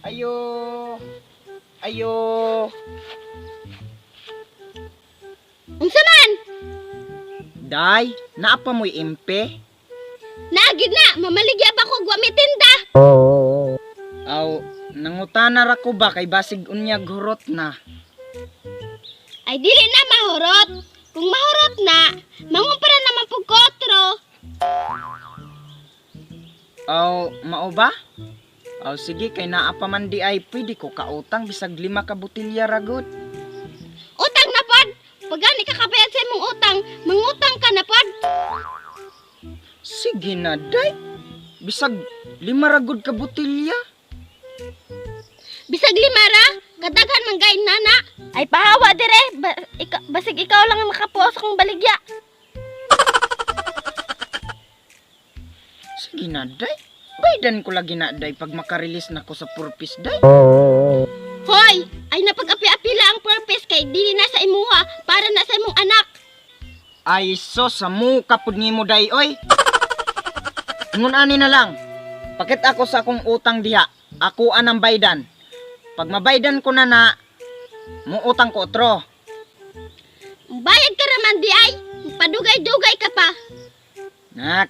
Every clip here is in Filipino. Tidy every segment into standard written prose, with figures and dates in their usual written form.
Ayo. Ayo. Unsa man? Day, naapa mo'y impe? Naagid na, mamaligya ba ko gwa may tinda? Aw, nangutana ra ko ba kay basig unyag hurot na. Ay dili na mahurot. Kung mahurot na, mangumpara naman pug kotro. Aw, mao ba? Aw, sige kay naa pa man di ay pwede ko kautang bisag 5 ka botilya ra gud. Utang na pod. Pag gani ka kabayad sa imong utang, mangutang ka na pod. Sige na, day. Bisag 5 ra gud ka botilya. Bisag 5 ra, kadaghan man gay nana. Ay pahawa dire, basig ikaw lang ang makapuos kong baligya. Sige na, day. Baydan ko lagi na, day, pag makarelease na ko sa purpose, day. Hoy, ay napag-api-api lang ang purpose kay dili na sa imuha para na sa imong anak. Ay, so, sa muka pud nimo, day, oy. Ingon ani na lang. Pakit ako sa akong utang diha. Ako anang baydan. Pag mabaydan ko na, muutang ko otro. Bayad ka raman di ay, padugay-dugay ka pa.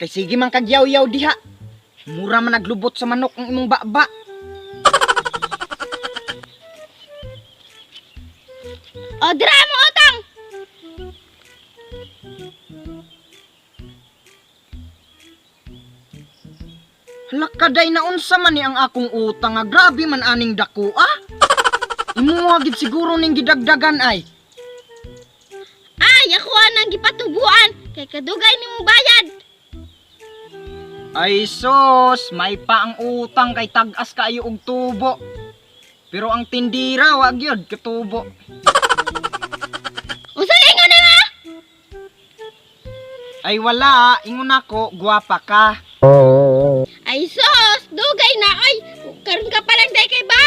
Kay sige man kagyaw-yaw diha. Mura man naglubot sa manok ang imong baba. O dira mo utang. Halakaday na unsa man ni ang akong utang nga grabe man aning dako ah. Imuha gid siguro ning gidagdagan ay. Ay, ako nang gipatubuan kay kadugay nimo bayad. Ay sos, may pa ang utang kay tag-as kaayo og tubo. Pero ang tindira wag yun katubo. Unsa ingon nimo? Ay wala, ingon ako, gwapa ka. Ay sos, dugay na ay. Karon ka pa lang day kay ba?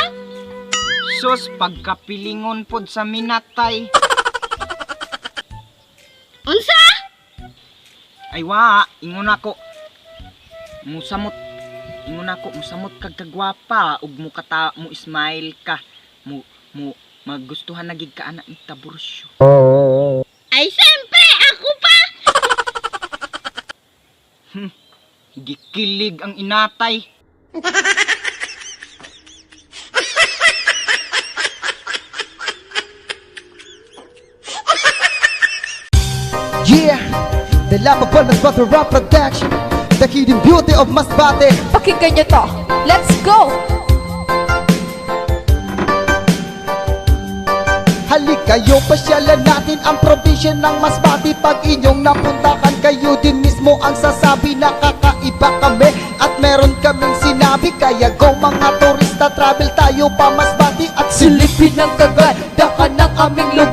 Sos, pagkapilingon pod sa minatay. Unsa? Ay wa, ingon ako. Musamot. Ingon ako, musamot kag kagwapa ug mo kata mo smile ka. Mo magustuhan na gid ka anak ni tabursyo. Ay siyempre, ako pa. Gikilig ang inatay. Yeah, the love of Wellness Butter Rap Production, the hidden beauty of Masbate. Pakinggan nyo to. Let's go! Halikayo, pasyalan natin ang probinsya ng Masbate. Pag inyong napuntahan, kayo din mismo ang sasabi. Nakakaiba kami at meron kaming sinabi. Kaya go mga turista, travel tayo pa Masbate at Silipin ang kaganda ka ng aming lugar.